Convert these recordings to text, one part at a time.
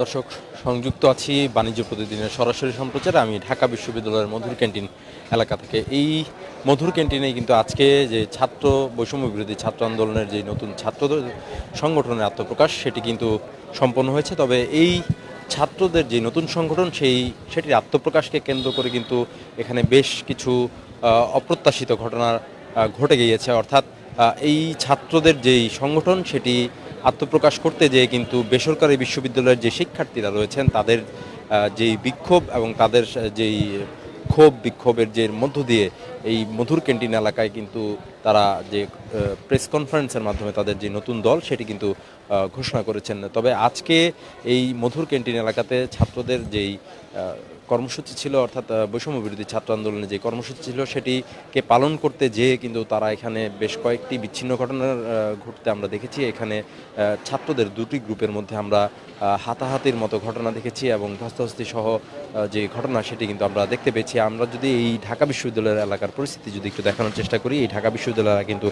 দর্শক, সংযুক্ত আছি বাণিজ্য প্রতিদিনের সরাসরি সম্প্রচারে। আমি ঢাকা বিশ্ববিদ্যালয়ের মধুর ক্যান্টিন এলাকা থেকে। এই মধুর ক্যান্টিনে কিন্তু আজকে যে ছাত্র বৈষম্য বিরোধী ছাত্র আন্দোলনের যে নতুন ছাত্রদের সংগঠনের আত্মপ্রকাশ সেটি কিন্তু সম্পন্ন হয়েছে। তবে এই ছাত্রদের যে নতুন সংগঠন সেটির আত্মপ্রকাশকে কেন্দ্র করে কিন্তু এখানে বেশ কিছু অপ্রত্যাশিত ঘটনা ঘটে গিয়েছে। অর্থাৎ এই ছাত্রদের যেই সংগঠন সেটি আত্মপ্রকাশ করতে যেয়ে কিন্তু বেসরকারি বিশ্ববিদ্যালয়ের যে শিক্ষার্থীরা রয়েছেন তাদের যেই বিক্ষোভ এবং তাদের যেই ক্ষোভ বিক্ষোভের যে মধ্য দিয়ে এই মধুর ক্যান্টিন এলাকায় কিন্তু তারা যে প্রেস কনফারেন্সের মাধ্যমে তাদের যে নতুন দল সেটি কিন্তু ঘোষণা করেছেন। তবে আজকে এই মধুর ক্যান্টিন এলাকাতে ছাত্রদের যেই কর্মসূচি ছিল, অর্থাৎ বৈষম্য বিরোধী ছাত্র আন্দোলনের যে কর্মসূচি ছিল সেটিকে পালন করতে যেয়ে কিন্তু তারা এখানে বেশ কয়েকটি বিচ্ছিন্ন ঘটনার ঘটতে আমরা দেখেছি। এখানে ছাত্রদের দুটি গ্রুপের মধ্যে আমরা হাতাহাতির মতো ঘটনা দেখেছি এবং ধস্তাধস্তি সহ যে ঘটনা সেটি কিন্তু আমরা দেখতে পেয়েছি। আমরা যদি এই ঢাকা বিশ্ববিদ্যালয়ের এলাকার পরিস্থিতি যদি একটু দেখানোর চেষ্টা করি, এই ঢাকা বিশ্ববিদ্যালয় কিন্তু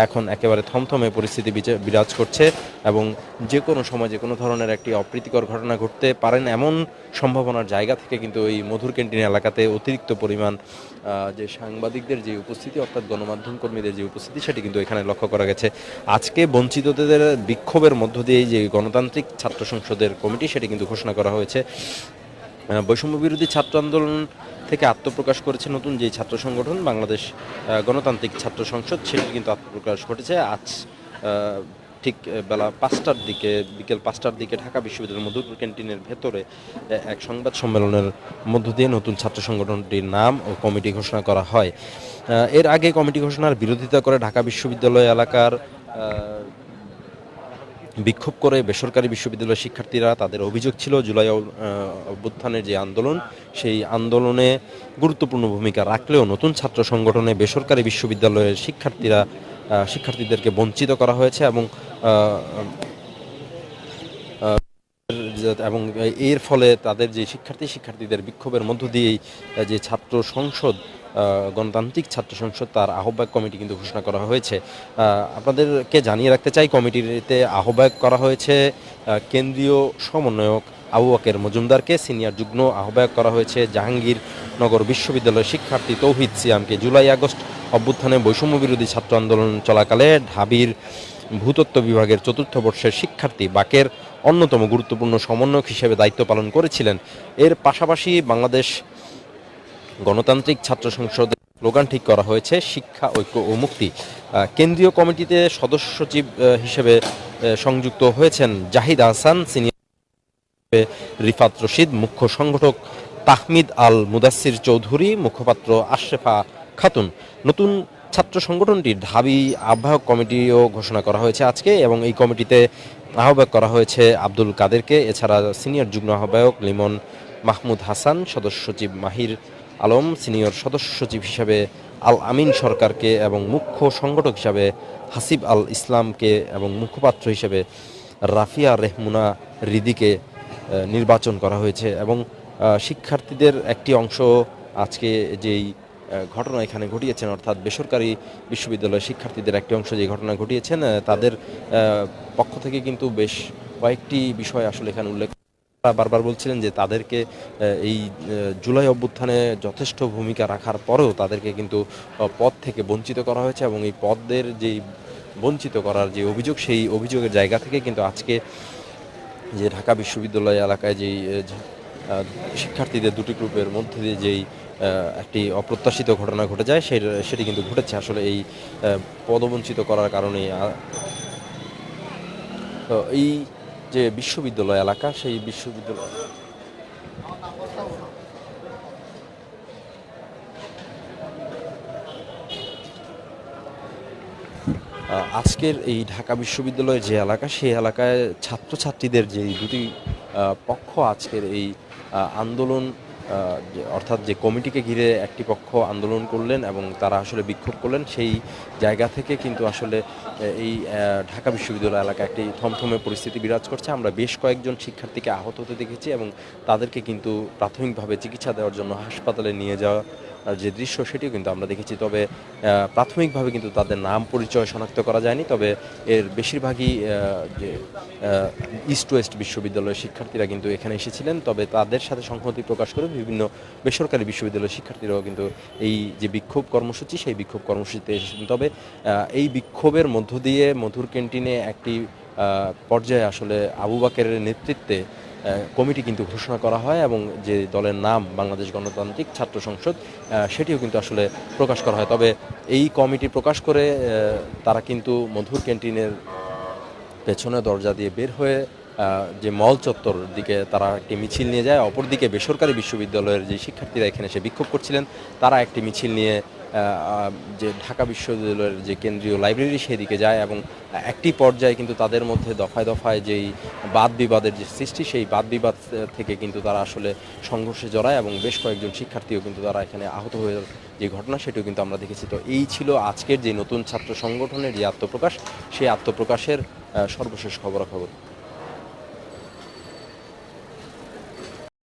এখন একেবারে থমথমে পরিস্থিতি বিরাজ করছে এবং যে কোনো সময় যে কোনো ধরনের একটি অপ্রীতিকর ঘটনা ঘটতে পারেন এমন সম্ভাবনার জায়গা থেকে কিন্তু এই মধুর ক্যান্টিন এলাকাতে অতিরিক্ত পরিমাণ যে সাংবাদিকদের যে উপস্থিতি, অর্থাৎ গণমাধ্যম কর্মীদের যে উপস্থিতি সেটি কিন্তু এখানে লক্ষ্য করা গেছে। আজকে বঞ্চিতদের বিক্ষোভের মধ্য দিয়ে যে গণতান্ত্রিক ছাত্র সংসদের কমিটি সেটি কিন্তু ঘোষণা করা হয়েছে। বৈষম্য বিরোধী ছাত্র আন্দোলন থেকে আত্মপ্রকাশ করেছে নতুন যে ছাত্র সংগঠন বাংলাদেশ গণতান্ত্রিক ছাত্র সংসদ, সেটির কিন্তু আত্মপ্রকাশ ঘটেছে আজ ঠিক বেলা 5টার দিকে, বিকেল 5টার দিকে ঢাকা বিশ্ববিদ্যালয়ের মধুর ক্যান্টিনের ভেতরে এক সংবাদ সম্মেলনের মধ্য দিয়ে নতুন ছাত্র সংগঠনটির নাম ও কমিটি ঘোষণা করা হয়। এর আগে কমিটি ঘোষণার বিরোধিতা করে ঢাকা বিশ্ববিদ্যালয় এলাকার বিক্ষোভ করে বেসরকারি বিশ্ববিদ্যালয়ের শিক্ষার্থীরা। তাদের অভিযোগ ছিল জুলাই অভ্যুত্থানের যে আন্দোলন সেই আন্দোলনে গুরুত্বপূর্ণ ভূমিকা রাখলেও নতুন ছাত্র সংগঠনে বেসরকারি বিশ্ববিদ্যালয়ের শিক্ষার্থীদেরকে বঞ্চিত করা হয়েছে এবং এবং এর ফলে তাদের যে শিক্ষার্থীদের বিক্ষোভের মধ্য দিয়েই যে ছাত্র সংসদ গণতান্ত্রিক ছাত্র সংসদ তার আহ্বায়ক কমিটি কিন্তু ঘোষণা করা হয়েছে। আপনাদেরকে জানিয়ে রাখতে চাই, কমিটিতে আহ্বায়ক করা হয়েছে কেন্দ্রীয় সমন্বয়ক আবু বকর মজুমদারকে, সিনিয়র যুগ্ম আহ্বায়ক করা হয়েছে জাহাঙ্গীরনগর বিশ্ববিদ্যালয়ের শিক্ষার্থী তৌহিদ সিয়ামকে। জুলাই আগস্ট অভ্যুত্থানে বৈষম্য বিরোধী ছাত্র আন্দোলন চলাকালে ঢাবির ভূতত্ত্ব বিভাগের চতুর্থ বর্ষের শিক্ষার্থী বাকের অন্যতম গুরুত্বপূর্ণ সমন্বয়ক হিসেবে দায়িত্ব পালন করেছিলেন। এর পাশাপাশি বাংলাদেশ গণতান্ত্রিক ছাত্র সংসদের স্লোগান ঠিক করা হয়েছে শিক্ষা, ঐক্য ও মুক্তি। কেন্দ্রীয় কমিটিতে সদস্য সচিব হিসেবে সংযুক্ত হয়েছেন জাহিদ আহসান, সিনিয়র রিফাত রশিদ, মুখ্য সংগঠক তাহমিদ আল মুদাসির চৌধুরী, মুখপাত্র আশরেফা খাতুন। নতুন ছাত্র সংগঠনটির ঢাবি আহ্বায়ক কমিটিও ঘোষণা করা হয়েছে আজকে এবং এই কমিটিতে আহ্বায়ক করা হয়েছে আব্দুল কাদেরকে। এছাড়া সিনিয়র যুগ্ম আহ্বায়ক লিমন মাহমুদ হাসান, সদস্য সচিব মাহির আলম, সিনিয়র সদস্য সচিব হিসাবে আল আমিন সরকারকে এবং মুখ্য সংগঠক হিসাবে হাসিব আল ইসলামকে এবং মুখপাত্র হিসেবে রাফিয়া রেহমুনা রিদিকে নির্বাচন করা হয়েছে। এবং শিক্ষার্থীদের একটি অংশ আজকে যেই ঘটনা এখানে ঘটিয়েছেন, অর্থাৎ বেসরকারি বিশ্ববিদ্যালয়ের শিক্ষার্থীদের একটি অংশ যে ঘটনা ঘটিয়েছেন তাদের পক্ষ থেকে কিন্তু বেশ কয়েকটি বিষয় আসলে এখানে উল্লেখ বারবার বলছিলেন যে তাদেরকে এই জুলাই অভ্যুত্থানে যথেষ্ট ভূমিকা রাখার পরেও তাদেরকে কিন্তু পদ থেকে বঞ্চিত করা হয়েছে এবং এই পদের যেই বঞ্চিত করার যে অভিযোগ, সেই অভিযোগের জায়গা থেকে কিন্তু আজকে যে ঢাকা বিশ্ববিদ্যালয় এলাকায় যেই শিক্ষার্থীদের দুটি গ্রুপের মধ্যে দিয়ে যেই একটি অপ্রত্যাশিত ঘটনা ঘটে যায় সেটি কিন্তু ঘটেছে আসলে এই পদবঞ্চিত করার কারণে। তো এই যে বিশ্ববিদ্যালয় এলাকা, সেই বিশ্ববিদ্যালয় আজকের এই ঢাকা বিশ্ববিদ্যালয়ের যে এলাকা, সেই এলাকায় ছাত্রছাত্রীদের যে দুটি পক্ষ আজকের এই আন্দোলন, অর্থাৎ যে কমিটিকে ঘিরে একটি পক্ষ আন্দোলন করলেন এবং তারা আসলে বিক্ষোভ করলেন, সেই জায়গা থেকে কিন্তু আসলে এই ঢাকা বিশ্ববিদ্যালয় এলাকায় একটি থমথমে পরিস্থিতি বিরাজ করছে। আমরা বেশ কয়েকজন শিক্ষার্থীকে আহত হতে দেখেছি এবং তাদেরকে কিন্তু প্রাথমিকভাবে চিকিৎসা দেওয়ার জন্য হাসপাতালে নিয়ে যাওয়া যে দৃশ্য সেটিও কিন্তু আমরা দেখেছি। তবে প্রাথমিকভাবে কিন্তু তাদের নাম পরিচয় শনাক্ত করা যায়নি। তবে এর বেশিরভাগই যে ইস্ট ওয়েস্ট বিশ্ববিদ্যালয়ের শিক্ষার্থীরা কিন্তু এখানে এসেছিলেন। তবে তাদের সাথে সংহতি প্রকাশ করে বিভিন্ন বেসরকারি বিশ্ববিদ্যালয়ের শিক্ষার্থীরাও কিন্তু এই যে বিক্ষোভ কর্মসূচি সেই বিক্ষোভ কর্মসূচিতে এসেছেন। তবে এই বিক্ষোভের মধ্য দিয়ে মধুর ক্যান্টিনে একটি পর্যায়ে আসলে আবু বাকেরের নেতৃত্বে কমিটি কিন্তু ঘোষণা করা হয় এবং যে দলের নাম বাংলাদেশ গণতান্ত্রিক ছাত্র সংসদ সেটিও কিন্তু আসলে প্রকাশ করা হয়। তবে এই কমিটি প্রকাশ করে তারা কিন্তু মধুর ক্যান্টিনের পেছনে দরজা দিয়ে বের হয়ে যে মল চত্বর দিকে তারা একটি মিছিল নিয়ে যায়। অপরদিকে বেসরকারি বিশ্ববিদ্যালয়ের যে শিক্ষার্থীরা এখানে এসে বিক্ষোভ করছিলেন তারা একটি মিছিল নিয়ে যে ঢাকা বিশ্ববিদ্যালয়ের যে কেন্দ্রীয় লাইব্রেরি সেদিকে যায় এবং একটি পর্যায়ে কিন্তু তাদের মধ্যে দফায় দফায় যেই বাদ বিবাদের যে সৃষ্টি সেই বাদ বিবাদ থেকে কিন্তু তারা আসলে সংঘর্ষে জড়ায় এবং বেশ কয়েকজন শিক্ষার্থীও কিন্তু তারা এখানে আহত হয়ে যে ঘটনা সেটিও কিন্তু আমরা দেখেছি। তো এই ছিল আজকের যে নতুন ছাত্র সংগঠনের যে আত্মপ্রকাশ, সেই আত্মপ্রকাশের সর্বশেষ খবরাখবর।